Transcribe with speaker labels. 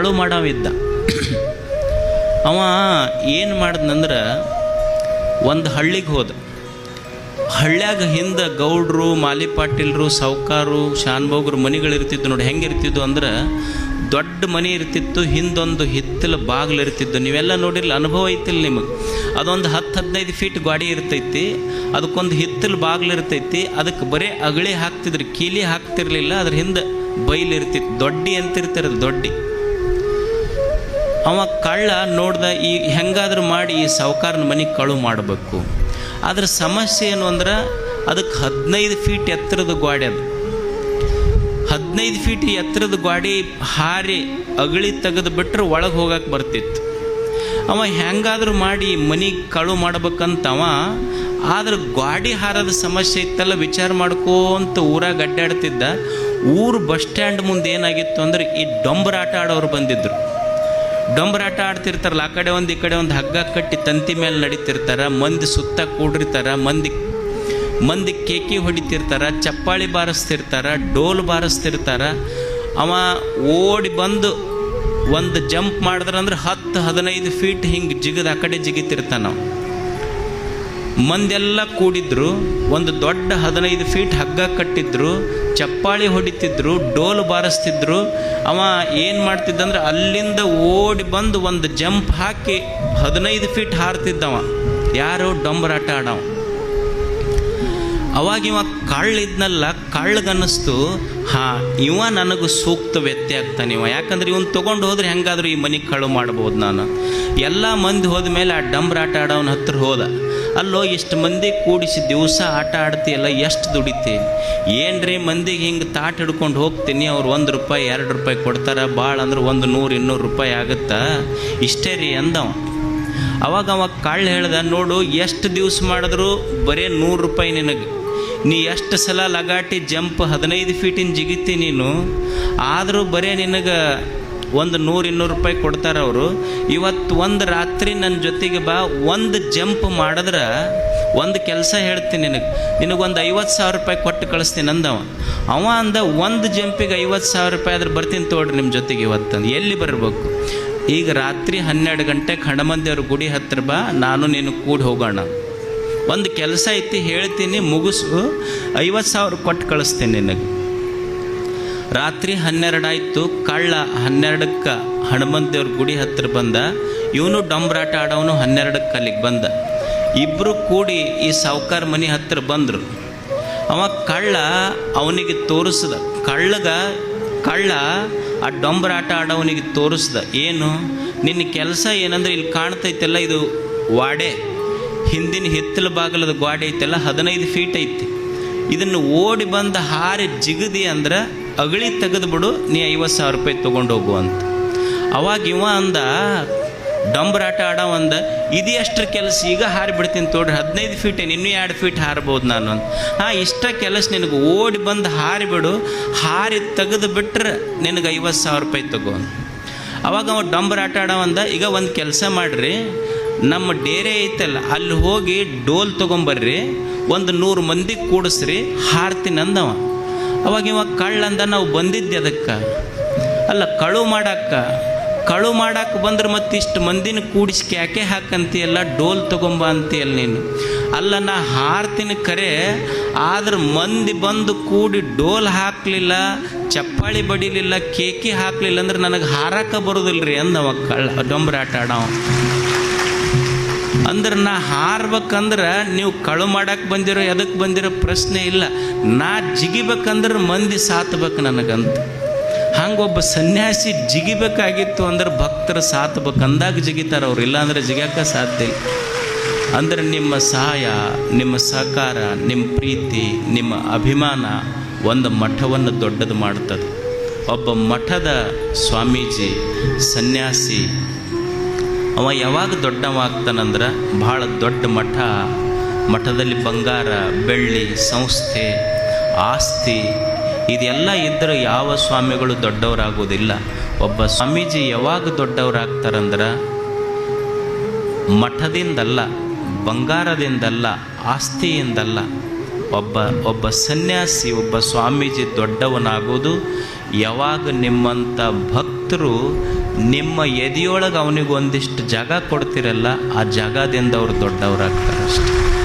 Speaker 1: ಕಳು ಮಾಡವಿದ್ದ. ಅವ ಏನು ಮಾಡ್ದಂದ್ರೆ ಒಂದು ಹಳ್ಳಿಗೆ ಹೋದ. ಹಳ್ಳ್ಯಾಗ ಹಿಂದೆ ಗೌಡ್ರು, ಮಾಲಿ ಪಾಟೀಲ್ರು, ಸಾವ್ಕಾರು, ಶಾನ್ಭೋಗ್ರು ಮನೆಗಳಿರ್ತಿದ್ದು ನೋಡಿ. ಹೆಂಗಿರ್ತಿದ್ದು ಅಂದ್ರೆ ದೊಡ್ಡ ಮನೆ ಇರ್ತಿತ್ತು, ಹಿಂದೊಂದು ಹಿತ್ತಲ ಬಾಗಿಲು ಇರ್ತಿದ್ದು. ನೀವೆಲ್ಲ ನೋಡಿರಲಿಲ್ಲ, ಅನುಭವ ಐತಿಲ್ಲ ನಿಮಗೆ. ಅದೊಂದು 10-15 ಫೀಟ್ ಗಾಡಿ ಇರ್ತೈತಿ, ಅದಕ್ಕೊಂದು ಹಿತ್ತಲ ಬಾಗಿಲು ಇರ್ತೈತಿ. ಅದಕ್ಕೆ ಬರೀ ಅಗಳಿ ಹಾಕ್ತಿದ್ರು, ಕೀಲಿ ಹಾಕ್ತಿರ್ಲಿಲ್ಲ. ಅದ್ರ ಹಿಂದೆ ಬೈಲು ಇರ್ತಿತ್ತು, ದೊಡ್ಡಿ ಅಂತಿರ್ತಿರೋದು, ದೊಡ್ಡಿ. ಅವ ಕಳ್ಳ ನೋಡ್ದ, ಈ ಹೆಂಗಾದ್ರೂ ಮಾಡಿ ಈ ಸಾವ್ಕಾರನ ಮನೆಗೆ ಕಳು ಮಾಡಬೇಕು. ಅದ್ರ ಸಮಸ್ಯೆ ಏನು ಅಂದ್ರೆ ಅದಕ್ಕೆ 15 ಫೀಟ್ ಎತ್ತರದ ಗಾಡಿ. ಅದು 15 ಫೀಟ್ ಎತ್ತರದ ಗಾಡಿ ಹಾರಿ ಅಗಳಿ ತೆಗೆದು ಬಿಟ್ಟರೆ ಒಳಗೆ ಹೋಗಕ್ಕೆ ಬರ್ತಿತ್ತು. ಅವ ಹೆಂಗಾದ್ರೂ ಮಾಡಿ ಮನೆಗೆ ಕಳು ಮಾಡ್ಬೇಕಂತವ. ಆದ್ರೆ ಗಾಡಿ ಹಾರದ ಸಮಸ್ಯೆ ಇತ್ತಲ್ಲ, ವಿಚಾರ ಮಾಡ್ಕೋಂತ ಊರಾಗ ಅಡ್ಡಾಡ್ತಿದ್ದ. ಊರು ಬಸ್ ಸ್ಟ್ಯಾಂಡ್ ಮುಂದೆ ಏನಾಗಿತ್ತು ಅಂದ್ರೆ ಈ ಡೊಂಬರಾಟ ಆಡೋರು ಬಂದಿದ್ರು. ಡೊಂಬರಾಟ ಆಡ್ತಿರ್ತಾರಲ್ಲ, ಆ ಕಡೆ ಒಂದು ಈ ಕಡೆ ಒಂದು ಹಗ್ಗ ಕಟ್ಟಿ ತಂತಿ ಮೇಲೆ ನಡೀತಿರ್ತಾರೆ. ಮಂದಿ ಸುತ್ತ ಕೂಡಿರ್ತಾರೆ, ಮಂದಿ ಕೇಕಿ ಹೊಡಿತಿರ್ತಾರೆ, ಚಪ್ಪಾಳಿ ಬಾರಿಸ್ತಿರ್ತಾರೆ, ಡೋಲ್ ಬಾರಿಸ್ತಿರ್ತಾರೆ. ಅವ ಓಡಿ ಬಂದು ಒಂದು ಜಂಪ್ ಮಾಡಿದ್ರಂದ್ರೆ 10-15 ಫೀಟ್ ಹಿಂಗೆ ಜಿಗದು ಆ ಕಡೆ ಜಿಗಿತಿರ್ತಾನೆ. ನಾವು ಮಂದೆಲ್ಲ ಕೂಡಿದ್ರು, ಒಂದು ದೊಡ್ಡ 15 ಫೀಟ್ ಹಗ್ಗ ಕಟ್ಟಿದ್ರು, ಚಪ್ಪಾಳಿ ಹೊಡಿತಿದ್ರು, ಡೋಲು ಬಾರಿಸ್ತಿದ್ರು. ಅವ ಏನು ಮಾಡ್ತಿದ್ದಂದ್ರೆ ಅಲ್ಲಿಂದ ಓಡಿ ಬಂದು ಒಂದು ಜಂಪ್ ಹಾಕಿ 15 ಫೀಟ್ ಹಾರ್ತಿದ್ದವ. ಯಾರು? ಡೊಂಬರಾಟ ಆಡವ. ಅವಾಗ ಇವ ಕಳ್ಳಿದ್ನಲ್ಲ, ಕಳ್ಳಗನ್ನಿಸ್ತು, ಇವ ನನಗೆ ಸೂಕ್ತ ವ್ಯಕ್ತಿ ಆಗ್ತಾನೆ ಇವ. ಯಾಕಂದ್ರೆ ಇವನು ತೊಗೊಂಡು ಹೋದ್ರೆ ಹೆಂಗಾದ್ರೂ ಈ ಮನೆಗೆ ಕಳು ಮಾಡ್ಬೋದು ನಾನು. ಎಲ್ಲ ಮಂದಿ ಹೋದ ಮೇಲೆ ಆ ಡಂಬರಾಟ ಆಡೋನ ಹತ್ರ ಹೋದ. ಅಲ್ಲೋ ಇಷ್ಟು ಮಂದಿ ಕೂಡಿಸಿ ದಿವಸ ಆಟ ಆಡ್ತೀಯಲ್ಲ, ಎಷ್ಟು ದುಡಿತಿ? ಏನ್ರಿ ಮಂದಿಗೆ ಹಿಂಗೆ ತಾಟ್ ಹಿಡ್ಕೊಂಡು ಹೋಗ್ತೀನಿ, ಅವ್ರು 1 ರೂಪಾಯಿ 2 ರೂಪಾಯಿ ಕೊಡ್ತಾರೆ, ಭಾಳ ಅಂದ್ರೆ 100-200 ರೂಪಾಯಿ ಆಗುತ್ತಾ, ಇಷ್ಟೇ ರೀ ಅಂದವ. ಅವಾಗ ಅವ ಕಳ್ಳ ಹೇಳ್ದ, ನೋಡು ಎಷ್ಟು ದಿವಸ ಮಾಡಿದ್ರು ಬರೀ 100 ರೂಪಾಯಿ ನಿನಗೆ. ನೀ ಎಷ್ಟು ಸಲ ಲಗಾಟಿ ಜಂಪ್ 15 ಫೀಟಿನ ಜಿಗಿತಿ ನೀನು, ಆದರೂ ಬರೀ ನಿನಗೆ 100-200 ರೂಪಾಯಿ ಕೊಡ್ತಾರೆ ಅವರು. ಇವತ್ತು ಒಂದು ರಾತ್ರಿ ನನ್ನ ಜೊತೆಗೆ ಬಾ, ಒಂದು ಜಂಪ್ ಮಾಡಿದ್ರೆ ಒಂದು ಕೆಲಸ ಹೇಳ್ತೀನಿ ನಿನಗೊಂದು 50,000 ರೂಪಾಯಿ ಕೊಟ್ಟು ಕಳಿಸ್ತೀನಿ ಅಂದವ. ಅವ ಅಂದ, ಒಂದು ಜಂಪಿಗೆ 50,000 ರೂಪಾಯಿ ಆದ್ರೆ ಬರ್ತೀನಿ ತೋಡ್ರಿ ನಿಮ್ಮ ಜೊತೆಗೆ ಇವತ್ತಂದು. ಎಲ್ಲಿ ಬರಬೇಕು? ಈಗ ರಾತ್ರಿ 12 ಗಂಟೆಗೆ ಹಣಮಂದಿಯವ್ರ ಗುಡಿ ಹತ್ರ ಬಾ, ನಾನು ನೀನು ಕೂಡಿ ಹೋಗೋಣ. ಒಂದು ಕೆಲಸ ಐತಿ ಹೇಳ್ತೀನಿ, ಮುಗಿಸು, 50,000 ಕೊಟ್ಟು ಕಳಿಸ್ತೀನಿ ನಿನಗೆ. ರಾತ್ರಿ 12 ಆಯಿತು. ಕಳ್ಳ 12ಕ್ಕೆ ಹನುಮಂತೇವ್ರ ಗುಡಿ ಹತ್ರ ಬಂದ. ಇವನು ಡೊಂಬರಾಟ ಆಡೋನು 12ಕ್ಕೆ ಅಲ್ಲಿಗೆ ಬಂದ. ಇಬ್ಬರು ಕೂಡಿ ಈ ಸಾವ್ಕಾರ ಮನೆ ಹತ್ರ ಬಂದರು. ಅವ ಕಳ್ಳ ಅವನಿಗೆ ತೋರಿಸ್ದ. ಕಳ್ಳ ಆ ಡೊಂಬರಾಟ ಆಡೋವನಿಗೆ ತೋರಿಸ್ದ. ಏನು ನಿನ್ನ ಕೆಲಸ ಏನಂದ್ರೆ, ಇಲ್ಲಿ ಕಾಣ್ತೈತೆಲ್ಲ ಇದು ವಾಡೆ, ಹಿಂದಿನ ಹಿತ್ತಲ ಬಾಗಲದ ಗಾಡಿ ಐತೆಲ್ಲ 15 ಫೀಟ್ ಐತಿ. ಇದನ್ನು ಓಡಿ ಬಂದು ಹಾರಿ ಜಿಗದಿ ಅಂದ್ರೆ ಅಗಳಿ ತೆಗೆದುಬಿಡು, ನೀ 50,000 ರೂಪಾಯಿ ತೊಗೊಂಡು ಹೋಗು ಅಂತ. ಅವಾಗ ಇವ ಅಂದ, ಡಂಬರಾಟ ಆಡೋ ಅಂದ, ಇದು ಎಷ್ಟರ ಕೆಲಸ, ಈಗ ಹಾರಿಬಿಡ್ತೀನಿ ತೋಡ್ರಿ, 15 ಫೀಟ್ ಏನು, ಇನ್ನೂ 2 ಫೀಟ್ ಹಾರ್ಬೋದು ನಾನು ಅಂತ. ಇಷ್ಟ ಕೆಲಸ ನಿನಗೆ, ಓಡಿ ಬಂದು ಹಾರಿಬಿಡು, ಹಾರಿ ತೆಗೆದು ಬಿಟ್ರೆ ನಿನಗೆ 50,000 ರೂಪಾಯಿ ತಗೋ. ಅವಾಗ ಅವ ಡಂಬರಾಟ ಆಡೋ ಅಂದ, ಈಗ ಒಂದು ಕೆಲಸ ಮಾಡಿರಿ, ನಮ್ಮ ಡೇರೆ ಐತಲ್ಲ ಅಲ್ಲಿ ಹೋಗಿ ಡೋಲ್ ತೊಗೊಂಬರ್ರಿ, ಒಂದು 100 ಮಂದಿ ಕೂಡಿಸ್ರಿ, ಹಾರ್ತೀನಿ ಅಂದವ. ಅವಾಗ ಇವಾಗ ಕಳ್ಳಂದ, ನಾವು ಬಂದಿದ್ದೆ ಅದಕ್ಕೆ ಅಲ್ಲ, ಕಳು ಮಾಡಕ್ಕೆ ಬಂದ್ರೆ ಮತ್ತೆ ಇಷ್ಟು ಮಂದಿನ ಕೂಡಿಸಿ ಯಾಕೆ ಹಾಕಂತೀಯಲ್ಲ, ಡೋಲ್ ತೊಗೊಂಬ ಅಂತೀಯಲ್ಲ ನೀನು. ಅಲ್ಲ, ನಾ ಹಾರ್ತೀನಿ ಕರೆ, ಆದ್ರೆ ಮಂದಿ ಬಂದು ಕೂಡಿ ಡೋಲ್ ಹಾಕಲಿಲ್ಲ, ಚಪ್ಪಾಳಿ ಬಡಿಲಿಲ್ಲ, ಕೇಕಿ ಹಾಕಲಿಲ್ಲ ಅಂದ್ರೆ ನನಗೆ ಹಾರಕ್ಕೆ ಬರೋದಿಲ್ರಿ ಅಂದವ ಕಳ್ಳ ಡೊಂಬರಾಟ ಆಡವ. ಅಂದ್ರೆ ನಾ ಹಾರ್ಬೇಕಂದ್ರೆ ನೀವು ಕಳು ಮಾಡಕ್ಕೆ ಬಂದಿರೋ, ಎದಕ್ಕೆ ಬಂದಿರೋ ಪ್ರಶ್ನೆ ಇಲ್ಲ, ನಾ ಜಿಗಿಬೇಕಂದ್ರೆ ಮಂದಿ ಸಾತ್ಬೇಕು ನನಗಂತ. ಹಂಗೊಬ್ಬ ಸನ್ಯಾಸಿ ಜಿಗಿಬೇಕಾಗಿತ್ತು ಅಂದ್ರೆ ಭಕ್ತರು ಸಾತ್ಬೇಕು ಅಂದಾಗ ಜಿಗಿತಾರೆ ಅವ್ರು, ಇಲ್ಲಾಂದ್ರೆ ಜಿಗಕ್ಕೆ ಸಾಧ್ಯ ಇಲ್ಲ. ಅಂದ್ರೆ ನಿಮ್ಮ ಸಹಾಯ, ನಿಮ್ಮ ಸಹಕಾರ, ನಿಮ್ಮ ಪ್ರೀತಿ, ನಿಮ್ಮ ಅಭಿಮಾನ ಒಂದು ಮಠವನ್ನು ದೊಡ್ಡದು ಮಾಡ್ತದೆ. ಒಬ್ಬ ಮಠದ ಸ್ವಾಮೀಜಿ, ಸನ್ಯಾಸಿ, ಅವ ಯಾವಾಗ ದೊಡ್ಡವಾಗ್ತಾನಂದ್ರೆ ಭಾಳ ದೊಡ್ಡ ಮಠದಲ್ಲಿ ಬಂಗಾರ, ಬೆಳ್ಳಿ, ಸಂಸ್ಥೆ, ಆಸ್ತಿ ಇದೆಲ್ಲ ಇದ್ದರೆ ಯಾವ ಸ್ವಾಮಿಗಳು ದೊಡ್ಡವರಾಗೋದಿಲ್ಲ. ಒಬ್ಬ ಸ್ವಾಮೀಜಿ ಯಾವಾಗ ದೊಡ್ಡವರಾಗ್ತಾರಂದ್ರೆ ಮಠದಿಂದಲ್ಲ, ಬಂಗಾರದಿಂದಲ್ಲ, ಆಸ್ತಿಯಿಂದಲ್ಲ. ಒಬ್ಬ ಸನ್ಯಾಸಿ, ಒಬ್ಬ ಸ್ವಾಮೀಜಿ ದೊಡ್ಡವನಾಗೋದು ಯಾವಾಗ ನಿಮ್ಮಂಥ ಭಕ್ತರು ನಿಮ್ಮ ಎದೆಯೊಳಗೆ ಅವನಿಗೆ ಒಂದಿಷ್ಟು ಜಾಗ ಕೊಡ್ತಿರಲ್ಲ, ಆ ಜಾಗದಿಂದ ಅವ್ರು ದೊಡ್ಡವರಾಗ್ತಾರೆ ಅಷ್ಟೆ.